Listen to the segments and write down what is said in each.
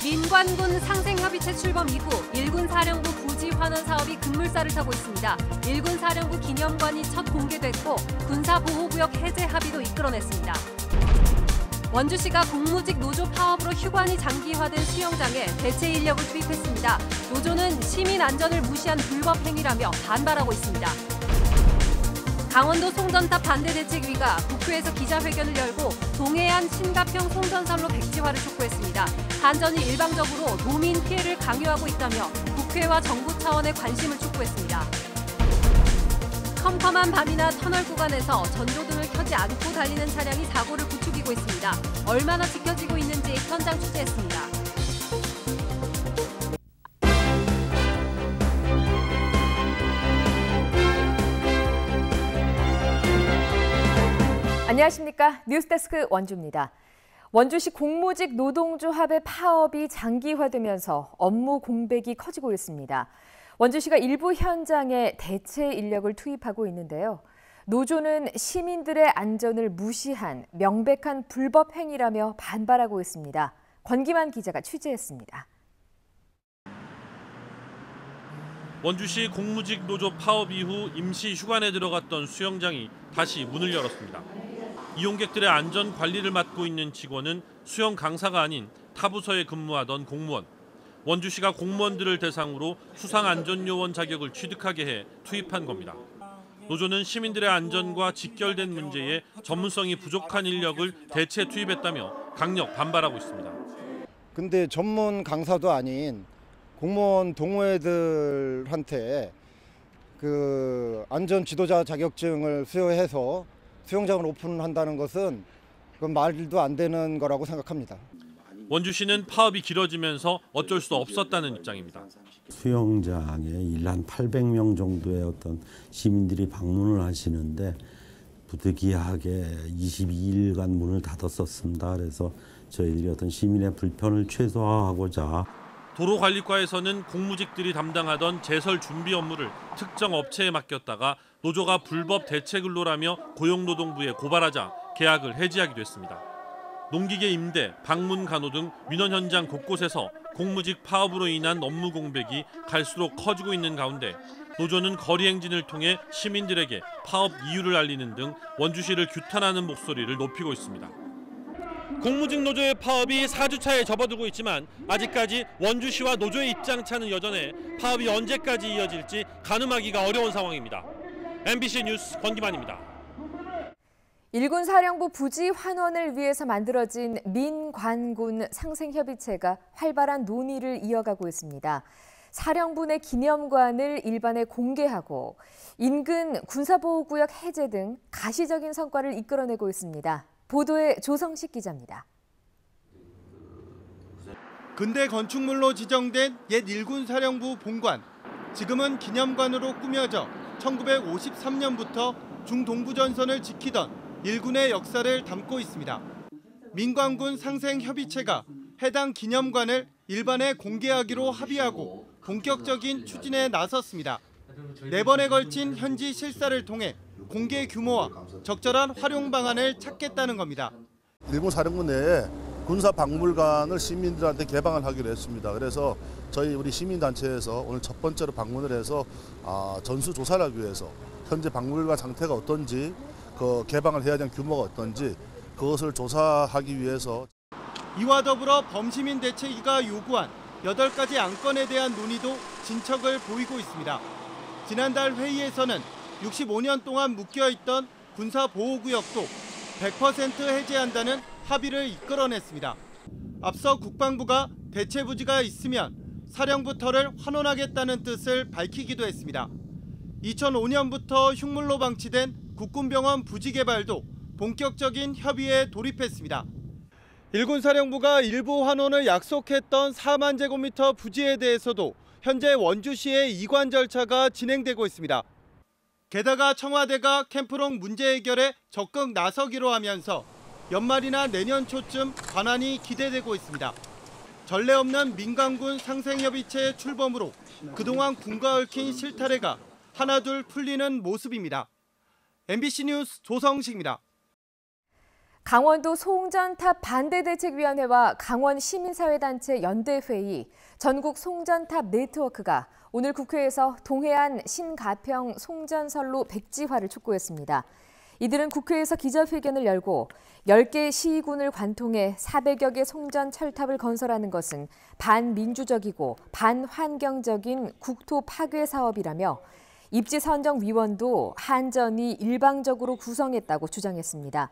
민관군 상생협의체 출범 이후 1군 사령부 부지 환원 사업이 급물살을 타고 있습니다. 1군 사령부 기념관이 첫 공개됐고 군사보호구역 해제 합의도 이끌어냈습니다. 원주시가 공무직 노조 파업으로 휴관이 장기화된 수영장에 대체 인력을 투입했습니다. 노조는 시민 안전을 무시한 불법 행위라며 반발하고 있습니다. 강원도 송전탑 반대대책위가 국회에서 기자회견을 열고 동해안 신가평 송전선로 백지화를 촉구했습니다. 한전이 일방적으로 도민 피해를 강요하고 있다며 국회와 정부 차원의 관심을 촉구했습니다. 컴컴한 밤이나 터널 구간에서 전조등을 켜지 않고 달리는 차량이 사고를 부추기고 있습니다. 얼마나 지켜지고 있는지 현장 취재했습니다. 안녕하십니까. 뉴스데스크 원주입니다. 원주시 공무직 노동조합의 파업이 장기화되면서 업무 공백이 커지고 있습니다. 원주시가 일부 현장에 대체 인력을 투입하고 있는데요. 노조는 시민들의 안전을 무시한 명백한 불법 행위라며 반발하고 있습니다. 권기만 기자가 취재했습니다. 원주시 공무직 노조 파업 이후 임시 휴관에 들어갔던 수영장이 다시 문을 열었습니다. 이용객들의 안전 관리를 맡고 있는 직원은 수영 강사가 아닌 타 부서에 근무하던 공무원. 원주시가 공무원들을 대상으로 수상안전요원 자격을 취득하게 해 투입한 겁니다. 노조는 시민들의 안전과 직결된 문제에 전문성이 부족한 인력을 대체 투입했다며 강력 반발하고 있습니다. 근데 전문 강사도 아닌 공무원 동호회들한테 그 안전 지도자 자격증을 수여해서 수영장을 오픈한다는 것은 그건 말도 안 되는 거라고 생각합니다. 원주시는 파업이 길어지면서 어쩔 수 없었다는 입장입니다. 수영장에 일 한 800명 정도의 어떤 시민들이 방문을 하시는데 부득이하게 22일간 문을 닫았었습니다. 그래서 저희들이 어떤 시민의 불편을 최소화하고자 도로관리과에서는 공무직들이 담당하던 제설 준비 업무를 특정 업체에 맡겼다가 노조가 불법 대체 근로라며 고용노동부에 고발하자 계약을 해지하기도 했습니다. 농기계 임대, 방문 간호 등 민원 현장 곳곳에서 공무직 파업으로 인한 업무 공백이 갈수록 커지고 있는 가운데 노조는 거리 행진을 통해 시민들에게 파업 이유를 알리는 등 원주시를 규탄하는 목소리를 높이고 있습니다. 공무직 노조의 파업이 4주차에 접어들고 있지만 아직까지 원주시와 노조의 입장차는 여전해 파업이 언제까지 이어질지 가늠하기가 어려운 상황입니다. MBC 뉴스 권기만입니다. 1군 사령부 부지 환원을 위해서 만들어진 민관군 상생협의체가 활발한 논의를 이어가고 있습니다. 사령부 내 기념관을 일반에 공개하고 인근 군사보호구역 해제 등 가시적인 성과를 이끌어내고 있습니다. 보도에 조성식 기자입니다. 근대 건축물로 지정된 옛 1군 사령부 본관. 지금은 기념관으로 꾸며져 1953년부터 중동부전선을 지키던 1군의 역사를 담고 있습니다. 민관군 상생협의체가 해당 기념관을 일반에 공개하기로 합의하고 본격적인 추진에 나섰습니다. 4번에 걸친 현지 실사를 통해 공개 규모와 적절한 활용 방안을 찾겠다는 겁니다. 1군 사령부 내에 군사박물관을 시민들한테 개방을 하기로 했습니다. 그래서 우리 시민단체에서 오늘 첫 번째로 방문을 해서 전수조사를 하기 위해서 현재 박물관 상태가 어떤지, 그 개방을 해야 되는 규모가 어떤지 그것을 조사하기 위해서. 이와 더불어 범시민 대책위가 요구한 8가지 안건에 대한 논의도 진척을 보이고 있습니다. 지난달 회의에서는 65년 동안 묶여있던 군사보호구역도 100% 해제한다는 합의를 이끌어냈습니다. 앞서 국방부가 대체 부지가 있으면 사령부 터를 환원하겠다는 뜻을 밝히기도 했습니다. 2005년부터 흉물로 방치된 국군병원 부지 개발도 본격적인 협의에 돌입했습니다. 1군 사령부가 일부 환원을 약속했던 4만 제곱미터 부지에 대해서도 현재 원주시의 이관 절차가 진행되고 있습니다. 게다가 청와대가 캠프롱 문제 해결에 적극 나서기로 하면서 연말이나 내년 초쯤 반환이 기대되고 있습니다. 전례 없는 민관군 상생협의체 출범으로 그동안 군과 얽힌 실타래가 하나둘 풀리는 모습입니다. MBC 뉴스 조성식입니다. 강원도 송전탑 반대대책위원회와 강원 시민사회단체 연대회의, 전국 송전탑 네트워크가 오늘 국회에서 동해안 신가평 송전선로 백지화를 촉구했습니다. 이들은 국회에서 기자회견을 열고 10개 시군을 관통해 400여 개 송전 철탑을 건설하는 것은 반민주적이고 반환경적인 국토 파괴 사업이라며 입지선정위원도 한전이 일방적으로 구성했다고 주장했습니다.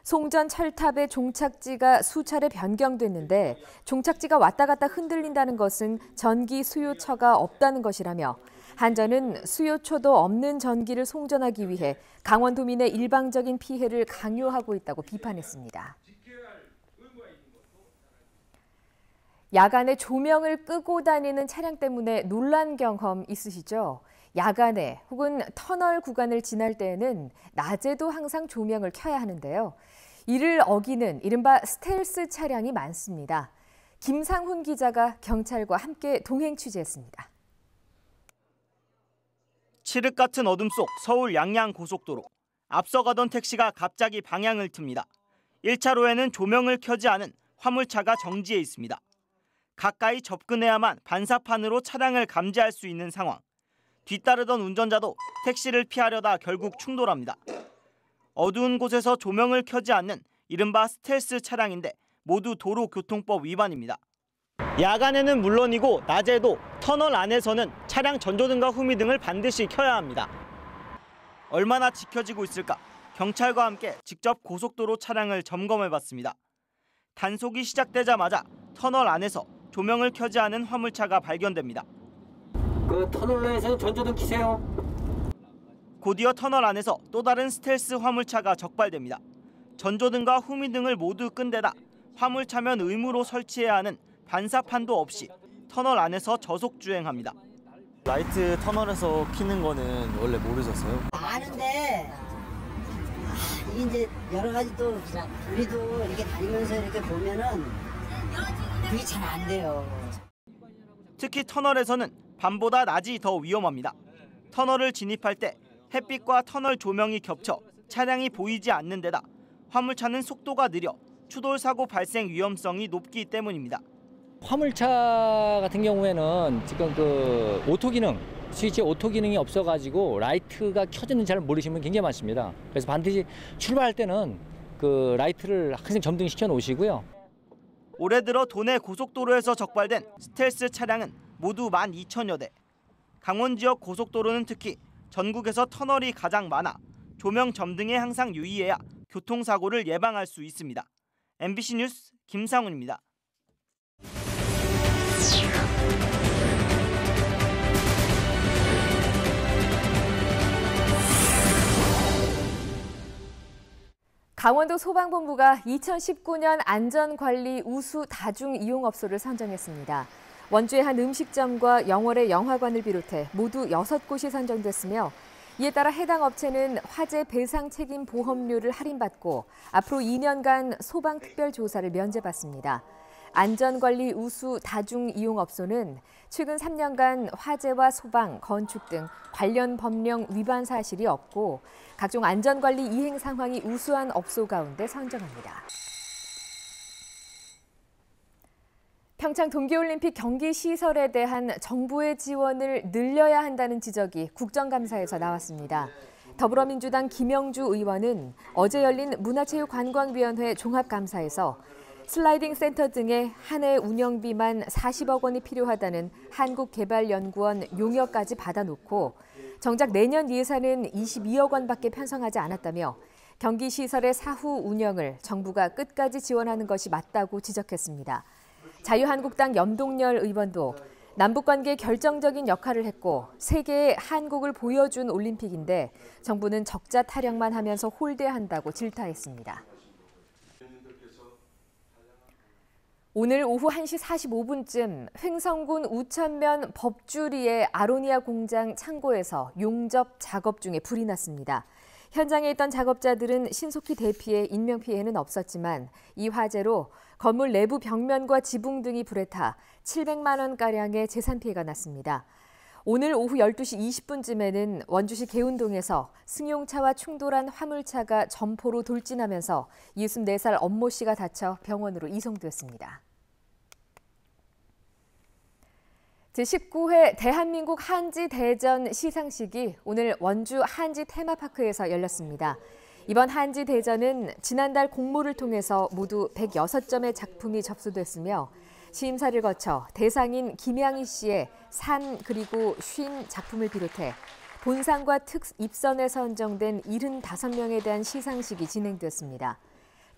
송전 철탑의 종착지가 수차례 변경됐는데 종착지가 왔다 갔다 흔들린다는 것은 전기 수요처가 없다는 것이라며 한전은 수요처도 없는 전기를 송전하기 위해 강원도민의 일방적인 피해를 강요하고 있다고 비판했습니다. 야간에 조명을 끄고 다니는 차량 때문에 놀란 경험 있으시죠? 야간에 혹은 터널 구간을 지날 때에는 낮에도 항상 조명을 켜야 하는데요. 이를 어기는 이른바 스텔스 차량이 많습니다. 김상훈 기자가 경찰과 함께 동행 취재했습니다. 칠흑 같은 어둠 속 서울 양양 고속도로. 앞서가던 택시가 갑자기 방향을 틉니다. 1차로에는 조명을 켜지 않은 화물차가 정지해 있습니다. 가까이 접근해야만 반사판으로 차량을 감지할 수 있는 상황. 뒤따르던 운전자도 택시를 피하려다 결국 충돌합니다. 어두운 곳에서 조명을 켜지 않는 이른바 스텔스 차량인데 모두 도로교통법 위반입니다. 야간에는 물론이고 낮에도 터널 안에서는 차량 전조등과 후미등을 반드시 켜야 합니다. 얼마나 지켜지고 있을까? 경찰과 함께 직접 고속도로 차량을 점검해봤습니다. 단속이 시작되자마자 터널 안에서 조명을 켜지 않은 화물차가 발견됩니다. 그 터널 내에서 전조등 켜세요. 곧이어 터널 안에서 또 다른 스텔스 화물차가 적발됩니다. 전조등과 후미등을 모두 끈 데다 화물차면 의무로 설치해야 하는 반사판도 없이 터널 안에서 저속 주행합니다. 라이트 터널에서 켜는 거는 원래 모르셨어요? 아는데 이제 여러 가지 또 우리도 이렇게 다니면서 이렇게 보면은 그게 잘 안 돼요. 특히 터널에서는 밤보다 낮이 더 위험합니다. 터널을 진입할 때 햇빛과 터널 조명이 겹쳐 차량이 보이지 않는 데다 화물차는 속도가 느려 추돌 사고 발생 위험성이 높기 때문입니다. 화물차 같은 경우에는 지금 그 오토 기능, 스위치 오토 기능이 없어가지고 라이트가 켜지는 잘 모르시는 분 굉장히 많습니다. 그래서 반드시 출발할 때는 그 라이트를 항상 점등시켜 놓으시고요. 올해 들어 도내 고속도로에서 적발된 스텔스 차량은 모두 12,000여 대. 강원 지역 고속도로는 특히 전국에서 터널이 가장 많아 조명 점등에 항상 유의해야 교통사고를 예방할 수 있습니다. MBC 뉴스 김상훈입니다. 강원도 소방본부가 2019년 안전관리 우수 다중이용업소를 선정했습니다. 원주의 한 음식점과 영월의 영화관을 비롯해 모두 6곳이 선정됐으며 이에 따라 해당 업체는 화재 배상 책임 보험료를 할인받고 앞으로 2년간 소방특별조사를 면제받습니다. 안전관리 우수 다중이용업소는 최근 3년간 화재와 소방, 건축 등 관련 법령 위반 사실이 없고 각종 안전관리 이행 상황이 우수한 업소 가운데 선정합니다. 평창 동계올림픽 경기시설에 대한 정부의 지원을 늘려야 한다는 지적이 국정감사에서 나왔습니다. 더불어민주당 김영주 의원은 어제 열린 문화체육관광위원회 종합감사에서 슬라이딩 센터 등의 한 해 운영비만 40억 원이 필요하다는 한국개발연구원 용역까지 받아놓고 정작 내년 예산은 22억 원밖에 편성하지 않았다며 경기시설의 사후 운영을 정부가 끝까지 지원하는 것이 맞다고 지적했습니다. 자유한국당 염동열 의원도 남북관계에 결정적인 역할을 했고 세계에 한국을 보여준 올림픽인데 정부는 적자 타령만 하면서 홀대한다고 질타했습니다. 오늘 오후 1시 45분쯤 횡성군 우천면 법주리의 아로니아 공장 창고에서 용접 작업 중에 불이 났습니다. 현장에 있던 작업자들은 신속히 대피해 인명피해는 없었지만 이 화재로 건물 내부 벽면과 지붕 등이 불에 타 700만 원가량의 재산 피해가 났습니다. 오늘 오후 12시 20분쯤에는 원주시 계운동에서 승용차와 충돌한 화물차가 점포로 돌진하면서 64살 엄모 씨가 다쳐 병원으로 이송됐습니다. 제19회 대한민국 한지대전 시상식이 오늘 원주 한지테마파크에서 열렸습니다. 이번 한지대전은 지난달 공모를 통해서 모두 106점의 작품이 접수됐으며 심사를 거쳐 대상인 김양희 씨의 산 그리고 쉰 작품을 비롯해 본상과 특입선에 선정된 75명에 대한 시상식이 진행됐습니다.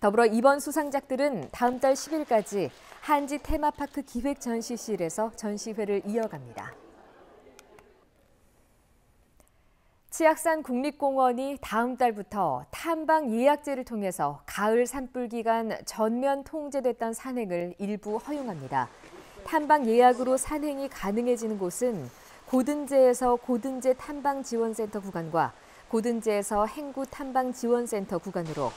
더불어 이번 수상작들은 다음 달 10일까지 한지 테마파크 기획 전시실에서 전시회를 이어갑니다. 치악산 국립공원이 다음 달부터 탐방 예약제를 통해서 가을 산불 기간 전면 통제됐던 산행을 일부 허용합니다. 탐방 예약으로 산행이 가능해지는 곳은 고든제에서 고든제 탐방지원센터 구간과 고든제에서 행구 탐방지원센터 구간으로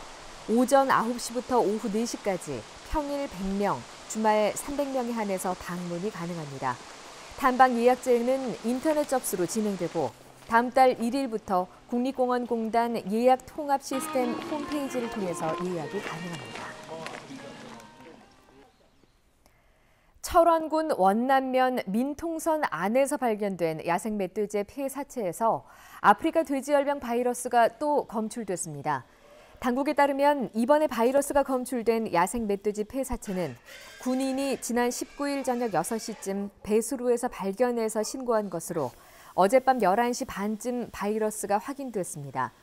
오전 9시부터 오후 4시까지 평일 100명, 주말 300명에 한해서 방문이 가능합니다. 탐방 예약제는 인터넷 접수로 진행되고 다음 달 1일부터 국립공원공단 예약 통합 시스템 홈페이지를 통해서 예약이 가능합니다. 철원군 원남면 민통선 안에서 발견된 야생 멧돼지의 폐 사체에서 아프리카 돼지열병 바이러스가 또 검출됐습니다. 당국에 따르면 이번에 바이러스가 검출된 야생 멧돼지 폐 사체는 군인이 지난 19일 저녁 6시쯤 배수로에서 발견해서 신고한 것으로 어젯밤 11시 반쯤 바이러스가 확인됐습니다.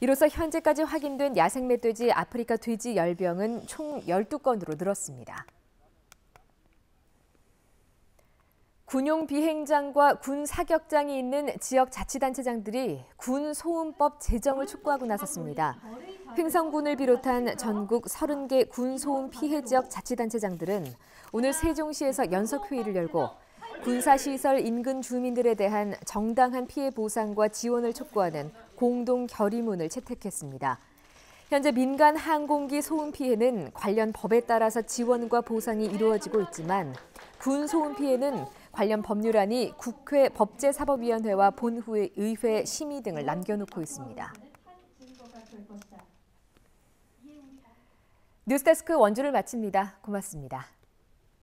이로써 현재까지 확인된 야생 멧돼지 아프리카 돼지 열병은 총 12건으로 늘었습니다. 군용 비행장과 군 사격장이 있는 지역 자치단체장들이 군 소음법 제정을 촉구하고 나섰습니다. 횡성군을 비롯한 전국 30개 군 소음 피해 지역 자치단체장들은 오늘 세종시에서 연석회의를 열고 군사시설 인근 주민들에 대한 정당한 피해 보상과 지원을 촉구하는 공동 결의문을 채택했습니다. 현재 민간 항공기 소음 피해는 관련 법에 따라서 지원과 보상이 이루어지고 있지만 군 소음 피해는 관련 법률안이 국회 법제사법위원회와 본회의 의회 심의 등을 남겨놓고 있습니다. 뉴스데스크 원주를 마칩니다. 고맙습니다.